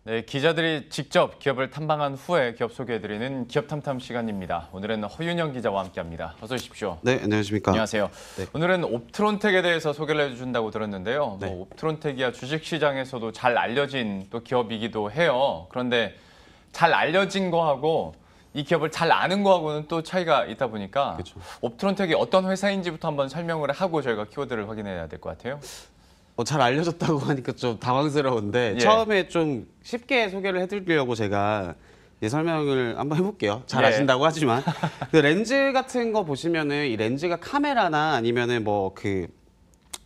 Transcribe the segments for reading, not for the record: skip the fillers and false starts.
네, 기자들이 직접 기업을 탐방한 후에 기업 소개해드리는 기업 탐탐 시간입니다. 오늘은 허윤영 기자와 함께합니다. 어서 오십시오. 네, 안녕하십니까. 안녕하세요. 네. 오늘은 옵트론텍에 대해서 소개를 해준다고 들었는데요. 네. 옵트론텍이야 주식시장에서도 잘 알려진 또 기업이기도 해요. 그런데 잘 알려진 거하고 이 기업을 잘 아는 거하고는 또 차이가 있다 보니까 그렇죠. 옵트론텍이 어떤 회사인지부터 한번 설명을 하고 저희가 키워드를 확인해야 될 것 같아요. 잘 알려졌다고 하니까 좀 당황스러운데 예. 처음에 좀 쉽게 소개를 해드리려고 제가 설명을 한번 해볼게요. 잘 예. 아신다고 하지만 그 렌즈 같은 거 보시면은 이 렌즈가 카메라나 아니면은 뭐 그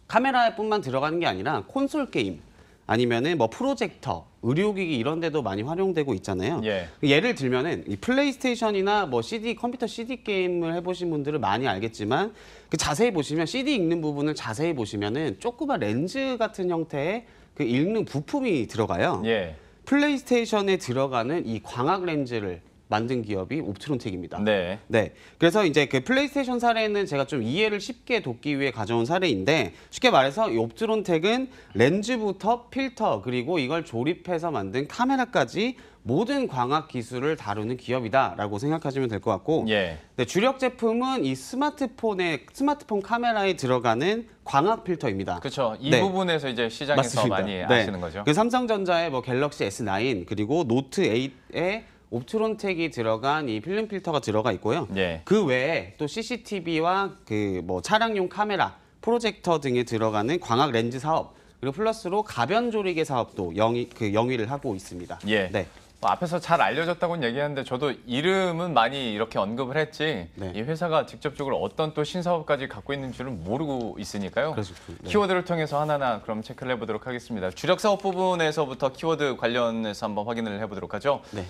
카메라에뿐만 들어가는 게 아니라 콘솔 게임 아니면은 뭐 프로젝터, 의료기기 이런 데도 많이 활용되고 있잖아요. 예. 예를 들면은 이 플레이스테이션이나 뭐 컴퓨터 CD 게임을 해보신 분들은 많이 알겠지만 그 자세히 보시면 CD 읽는 부분을 자세히 보시면은 조그만 렌즈 같은 형태의 그 읽는 부품이 들어가요. 예. 플레이스테이션에 들어가는 이 광학 렌즈를 만든 기업이 옵트론텍입니다. 네. 네. 그래서 이제 그 플레이스테이션 사례는 제가 좀 이해를 쉽게 돕기 위해 가져온 사례인데 쉽게 말해서 이 옵트론텍은 렌즈부터 필터 그리고 이걸 조립해서 만든 카메라까지 모든 광학 기술을 다루는 기업이다라고 생각하시면 될 것 같고 예. 네, 주력 제품은 이 스마트폰 카메라에 들어가는 광학 필터입니다. 그렇죠. 이 네. 부분에서 이제 시장에서 맞습니다. 많이 네. 아시는 거죠. 그 삼성전자의 뭐 갤럭시 S9 그리고 노트 8에 옵트론텍이 들어간 이 필름 필터가 들어가 있고요. 예. 그 외에 또 CCTV와 그 뭐 차량용 카메라, 프로젝터 등에 들어가는 광학 렌즈 사업 그리고 플러스로 가변 조리개 사업도 영위를 하고 있습니다. 예. 네. 뭐 앞에서 잘 알려졌다고는 얘기하는데 저도 이름은 많이 이렇게 언급을 했지 네. 이 회사가 직접적으로 어떤 또 신사업까지 갖고 있는 줄은 모르고 있으니까요. 그렇습니다. 네. 키워드를 통해서 하나하나 그럼 체크를 해보도록 하겠습니다. 주력 사업 부분에서부터 키워드 관련해서 한번 확인을 해보도록 하죠. 네.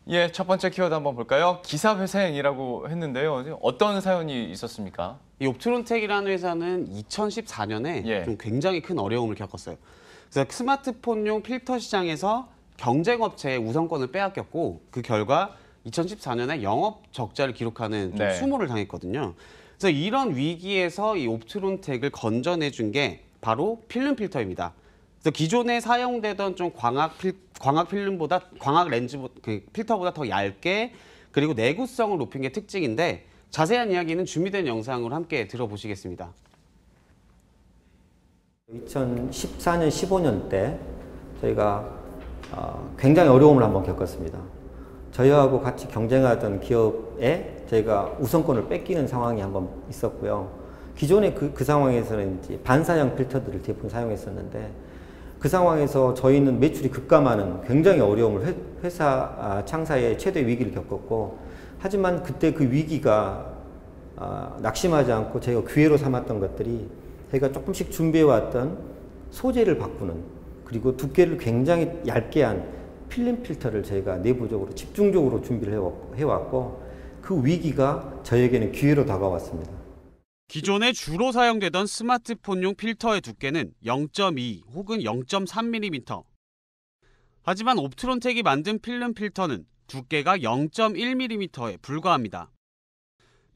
예, 첫 번째 키워드 한번 볼까요? 기사회생이라고 했는데요. 어떤 사연이 있었습니까? 이 옵트론텍이라는 회사는 2014년에 예. 좀 굉장히 큰 어려움을 겪었어요. 그래서 스마트폰용 필터 시장에서 경쟁업체의 우선권을 빼앗겼고 그 결과 2014년에 영업 적자를 기록하는 좀 네. 수모를 당했거든요. 그래서 이런 위기에서 이 옵트론텍을 건져내준 게 바로 필름 필터입니다. 그래서 기존에 사용되던 좀 광학 렌즈 그 필터보다 더 얇게 그리고 내구성을 높인 게 특징인데 자세한 이야기는 준비된 영상으로 함께 들어보시겠습니다. 2014년, 15년 때 저희가 굉장히 어려움을 한번 겪었습니다. 저희하고 같이 경쟁하던 기업에 저희가 우선권을 뺏기는 상황이 한번 있었고요. 기존에 그 상황에서는 이제 반사형 필터들을 대부분 사용했었는데 그 상황에서 저희는 매출이 급감하는 굉장히 어려움을 회사 창사의 최대 위기를 겪었고 하지만 그때 그 위기가 낙심하지 않고 저희가 기회로 삼았던 것들이 저희가 조금씩 준비해왔던 소재를 바꾸는 그리고 두께를 굉장히 얇게 한 필름 필터를 저희가 내부적으로 집중적으로 준비를 해왔고 그 위기가 저에게는 기회로 다가왔습니다. 기존에 주로 사용되던 스마트폰용 필터의 두께는 0.2 혹은 0.3mm. 하지만 옵트론텍이 만든 필름 필터는 두께가 0.1mm에 불과합니다.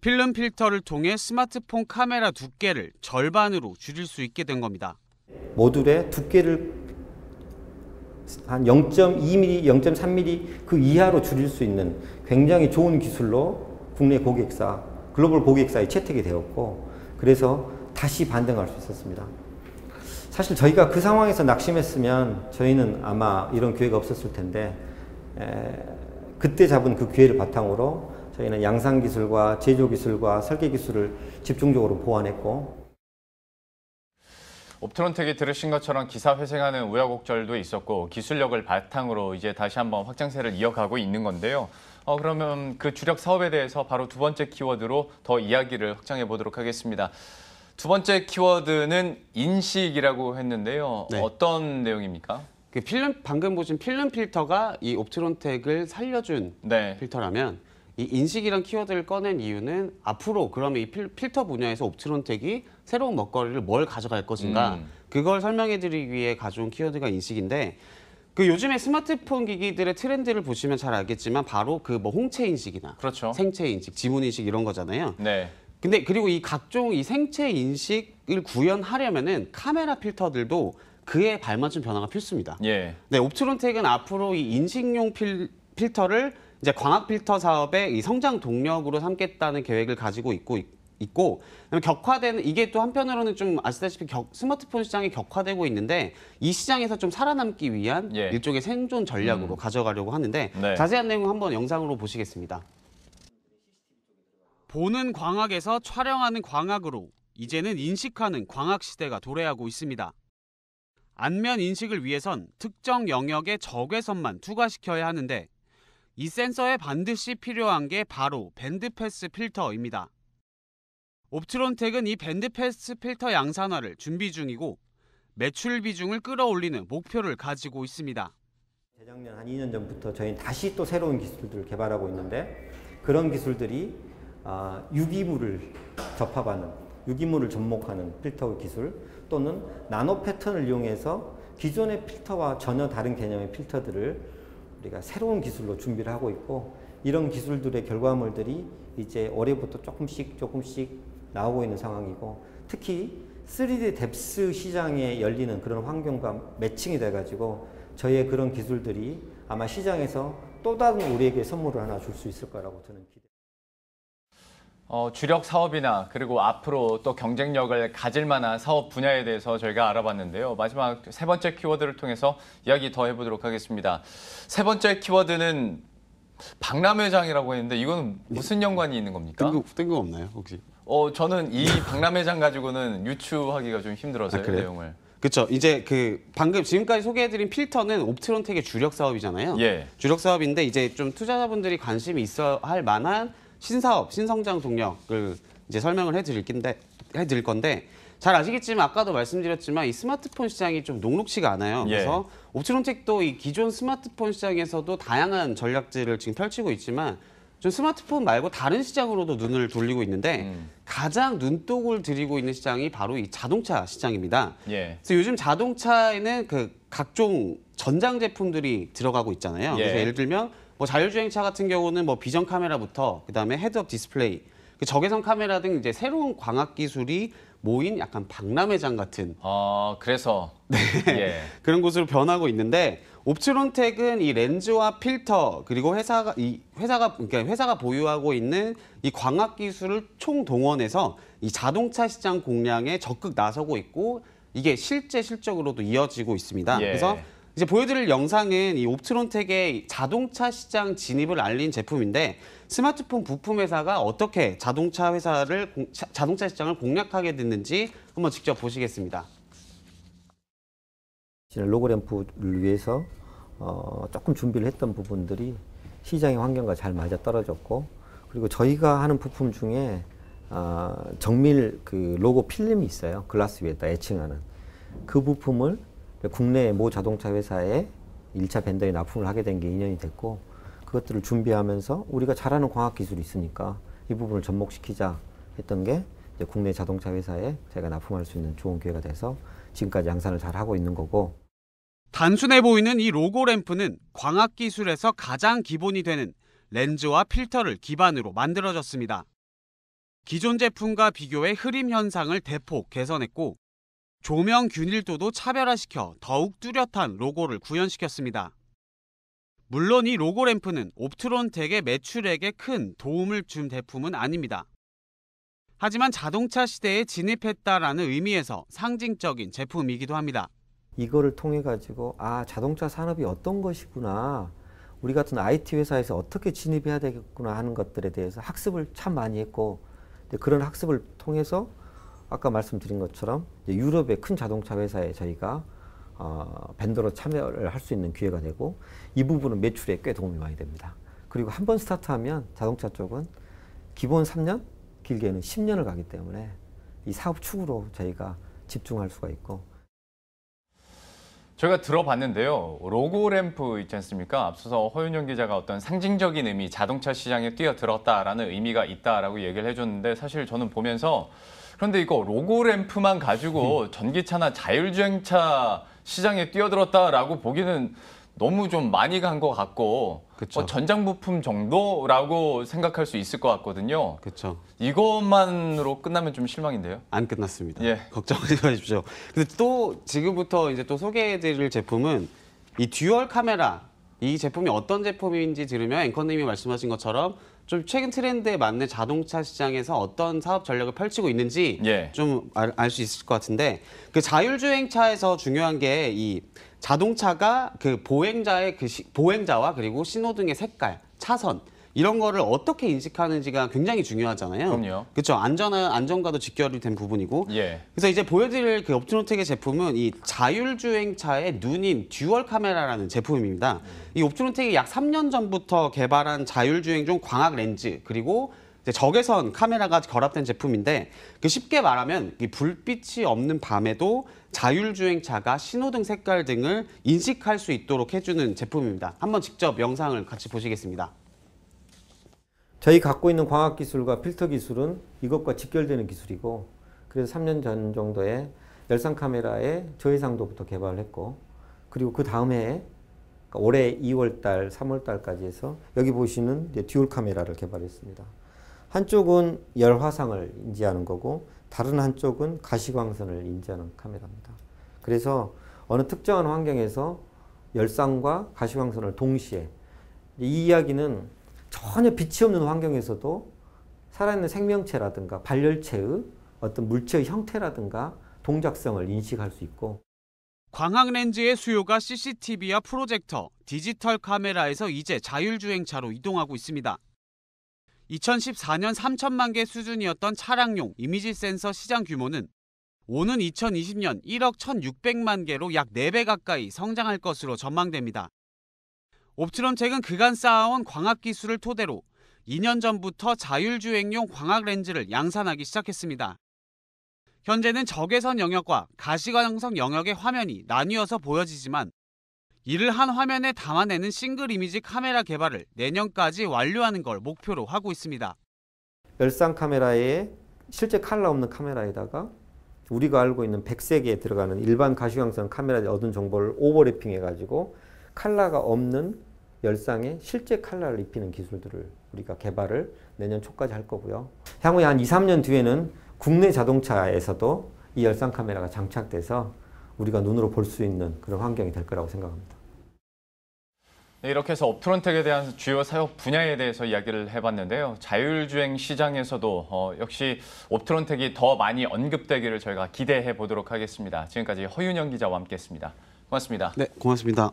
필름 필터를 통해 스마트폰 카메라 두께를 절반으로 줄일 수 있게 된 겁니다. 모듈의 두께를 한 0.2mm, 0.3mm 그 이하로 줄일 수 있는 굉장히 좋은 기술로 국내 고객사, 글로벌 고객사에 채택이 되었고 그래서 다시 반등할 수 있었습니다. 사실 저희가 그 상황에서 낙심했으면 저희는 아마 이런 기회가 없었을 텐데 그때 잡은 그 기회를 바탕으로 저희는 양산 기술과 제조 기술과 설계 기술을 집중적으로 보완했고 옵트론텍이 들으신 것처럼 기사 회생하는 우여곡절도 있었고 기술력을 바탕으로 이제 다시 한번 확장세를 이어가고 있는 건데요. 그러면 그 주력 사업에 대해서 바로 두 번째 키워드로 더 이야기를 확장해 보도록 하겠습니다. 두 번째 키워드는 인식이라고 했는데요. 네. 어떤 내용입니까? 그 방금 보신 필름 필터가 이 옵트론텍을 살려준 네. 필터라면 이 인식이란 키워드를 꺼낸 이유는 앞으로 그러면 이 필터 분야에서 옵트론텍이 새로운 먹거리를 뭘 가져갈 것인가 그걸 설명해 드리기 위해 가져온 키워드가 인식인데 그 요즘에 스마트폰 기기들의 트렌드를 보시면 잘 알겠지만 바로 그 뭐 홍채 인식이나 그렇죠. 생체 인식, 지문 인식 이런 거잖아요. 네. 근데 그리고 이 각종 이 생체 인식을 구현하려면은 카메라 필터들도 그에 발맞춘 변화가 필수입니다. 예. 네, 옵트론텍은 앞으로 이 인식용 필터를 이제 광학 필터 사업의 이 성장 동력으로 삼겠다는 계획을 가지고 있고 그다음에 격화되는 이게 또 한편으로는 좀 아시다시피 스마트폰 시장이 격화되고 있는데 이 시장에서 좀 살아남기 위한 예. 일종의 생존 전략으로 가져가려고 하는데 네. 자세한 내용 한번 영상으로 보시겠습니다. 보는 광학에서 촬영하는 광학으로 이제는 인식하는 광학 시대가 도래하고 있습니다. 안면 인식을 위해선 특정 영역의 적외선만 투과시켜야 하는데 이 센서에 반드시 필요한 게 바로 밴드패스 필터입니다. 옵트론텍은 이 밴드패스 필터 양산화를 준비 중이고 매출 비중을 끌어올리는 목표를 가지고 있습니다. 재작년 한 2년 전부터 저희는 다시 또 새로운 기술들을 개발하고 있는데 그런 기술들이 유기물을 접합하는, 유기물을 접목하는 필터 기술 또는 나노 패턴을 이용해서 기존의 필터와 전혀 다른 개념의 필터들을 우리가 새로운 기술로 준비를 하고 있고 이런 기술들의 결과물들이 이제 올해부터 조금씩 나오고 있는 상황이고 특히 3D 뎁스 시장에 열리는 그런 환경과 매칭이 돼가지고 저희의 그런 기술들이 아마 시장에서 또 다른 우리에게 선물을 하나 줄 수 있을 거라고 저는 기대합니다. 주력 사업이나 그리고 앞으로 또 경쟁력을 가질 만한 사업 분야에 대해서 저희가 알아봤는데요. 마지막 세 번째 키워드를 통해서 이야기 더 해보도록 하겠습니다. 세 번째 키워드는 박람회장이라고 했는데 이건 무슨 연관이 있는 겁니까? 뜬금없나요 혹시? 저는 이 박람회장 가지고는 유추하기가 좀 힘들어서요, 내용을. 그렇죠. 이제 방금 지금까지 소개해드린 필터는 옵트론텍의 주력 사업이잖아요. 예. 주력 사업인데 이제 좀 투자자분들이 관심이 있어 할 만한 신사업, 신성장 동력을 이제 설명을 해드릴 건데 잘 아시겠지만 아까도 말씀드렸지만 이 스마트폰 시장이 좀 녹록치가 않아요. 예. 그래서 옵트론텍도 이 기존 스마트폰 시장에서도 다양한 전략들을 지금 펼치고 있지만 좀 스마트폰 말고 다른 시장으로도 눈을 돌리고 있는데 가장 눈독을 들이고 있는 시장이 바로 이 자동차 시장입니다. 예. 그래서 요즘 자동차에는 각종 전장 제품들이 들어가고 있잖아요. 예. 그래서 예를 들면 뭐 자율주행차 같은 경우는 뭐 비전 카메라부터 그다음에 헤드업 디스플레이, 적외선 카메라 등 이제 새로운 광학 기술이 모인 약간 박람회장 같은 그래서 예. 그런 곳으로 변하고 있는데 옵트론텍은 이 렌즈와 필터 그리고 회사가 보유하고 있는 이 광학 기술을 총동원해서 이 자동차 시장 공략에 적극 나서고 있고 이게 실제 실적으로도 이어지고 있습니다. 예. 그래서 이제 보여드릴 영상은 이 옵트론텍의 자동차 시장 진입을 알린 제품인데 스마트폰 부품 회사가 어떻게 자동차 시장을 공략하게 됐는지 한번 직접 보시겠습니다. 로고 램프를 위해서 조금 준비를 했던 부분들이 시장의 환경과 잘 맞아 떨어졌고 그리고 저희가 하는 부품 중에 정밀 로고 필름이 있어요. 글라스 위에다 애칭하는 그 부품을 국내 모 자동차 회사에 1차 벤더에 납품을 하게 된 게 2년이 됐고 그것들을 준비하면서 우리가 잘하는 광학 기술이 있으니까 이 부분을 접목시키자 했던 게 이제 국내 자동차 회사에 제가 납품할 수 있는 좋은 기회가 돼서 지금까지 양산을 잘 하고 있는 거고 단순해 보이는 이 로고 램프는 광학 기술에서 가장 기본이 되는 렌즈와 필터를 기반으로 만들어졌습니다. 기존 제품과 비교해 흐림 현상을 대폭 개선했고 조명 균일도도 차별화시켜 더욱 뚜렷한 로고를 구현시켰습니다. 물론 이 로고 램프는 옵트론텍의 매출액에 큰 도움을 준 제품은 아닙니다. 하지만 자동차 시대에 진입했다라는 의미에서 상징적인 제품이기도 합니다. 이거를 통해 가지고 자동차 산업이 어떤 것이구나 우리 같은 IT 회사에서 어떻게 진입해야 되겠구나 하는 것들에 대해서 학습을 참 많이 했고 그런 학습을 통해서 아까 말씀드린 것처럼 유럽의 큰 자동차 회사에 저희가 벤더로 참여를 할 수 있는 기회가 되고 이 부분은 매출에 꽤 도움이 많이 됩니다. 그리고 한번 스타트하면 자동차 쪽은 기본 3년, 길게는 10년을 가기 때문에 이 사업 축으로 저희가 집중할 수가 있고 저희가 들어봤는데요. 로고 램프 있지 않습니까? 앞서서 허윤영 기자가 어떤 상징적인 의미, 자동차 시장에 뛰어들었다라는 의미가 있다라고 얘기를 해줬는데 사실 저는 보면서 그런데 이거 로고 램프만 가지고 전기차나 자율주행차 시장에 뛰어들었다라고 보기는 너무 좀 많이 간 것 같고 그쵸. 전장 부품 정도라고 생각할 수 있을 것 같거든요. 그렇죠. 이것만으로 끝나면 좀 실망인데요. 안 끝났습니다. 예. 걱정하지 마십시오. 근데 또 지금부터 이제 또 소개해드릴 제품은 이 듀얼 카메라. 이 제품이 어떤 제품인지 들으면 앵커님이 말씀하신 것처럼 좀 최근 트렌드에 맞는 자동차 시장에서 어떤 사업 전략을 펼치고 있는지 예. 좀 알 수 있을 것 같은데 그 자율주행차에서 중요한 게 이 자동차가 그 보행자의 보행자와 그리고 신호등의 색깔, 차선 이런 거를 어떻게 인식하는지가 굉장히 중요하잖아요. 그럼요. 그렇죠. 안전과도 직결이 된 부분이고. 예. 그래서 이제 보여드릴 그 옵트론텍의 제품은 이 자율주행차의 눈인 듀얼 카메라라는 제품입니다. 이 옵트론텍이 약 3년 전부터 개발한 자율주행용 광학 렌즈 그리고 이제 적외선 카메라가 결합된 제품인데 그 쉽게 말하면 이 불빛이 없는 밤에도 자율주행차가 신호등 색깔 등을 인식할 수 있도록 해주는 제품입니다. 한번 직접 영상을 같이 보시겠습니다. 저희 갖고 있는 광학 기술과 필터 기술은 이것과 직결되는 기술이고, 그래서 3년 전 정도에 열상 카메라의 저해상도부터 개발을 했고, 그리고 그 다음 해에 그러니까 올해 2월 달, 3월 달까지 해서 여기 보시는 이제 듀얼 카메라를 개발했습니다. 한쪽은 열화상을 인지하는 거고 다른 한쪽은 가시광선을 인지하는 카메라입니다. 그래서 어느 특정한 환경에서 열상과 가시광선을 동시에, 이 이야기는 전혀 빛이 없는 환경에서도 살아있는 생명체라든가 발열체의 어떤 물체의 형태라든가 동작성을 인식할 수 있고, 광학 렌즈의 수요가 CCTV와 프로젝터, 디지털 카메라에서 이제 자율주행차로 이동하고 있습니다. 2014년 3천만 개 수준이었던 차량용 이미지 센서 시장 규모는 오는 2020년 1억 1,600만 개로 약 4배 가까이 성장할 것으로 전망됩니다. 옵트론텍은 그간 쌓아온 광학 기술을 토대로 2년 전부터 자율주행용 광학 렌즈를 양산하기 시작했습니다. 현재는 적외선 영역과 가시광선 영역의 화면이 나뉘어서 보여지지만 이를 한 화면에 담아내는 싱글 이미지 카메라 개발을 내년까지 완료하는 걸 목표로 하고 있습니다. 열상 카메라에 실제 칼라 없는 카메라에다가 우리가 알고 있는 백색에 들어가는 일반 가시광선 카메라에 얻은 정보를 오버래핑 해가지고 칼라가 없는 열상에 실제 칼라를 입히는 기술들을 우리가 개발을 내년 초까지 할 거고요. 향후에 한 2, 3년 뒤에는 국내 자동차에서도 이 열상 카메라가 장착돼서 우리가 눈으로 볼 수 있는 그런 환경이 될 거라고 생각합니다. 네, 이렇게 해서 옵트론텍에 대한 주요 사업 분야에 대해서 이야기를 해봤는데요. 자율주행 시장에서도 역시 옵트론텍이 더 많이 언급되기를 저희가 기대해 보도록 하겠습니다. 지금까지 허윤영 기자와 함께했습니다. 고맙습니다. 네, 고맙습니다.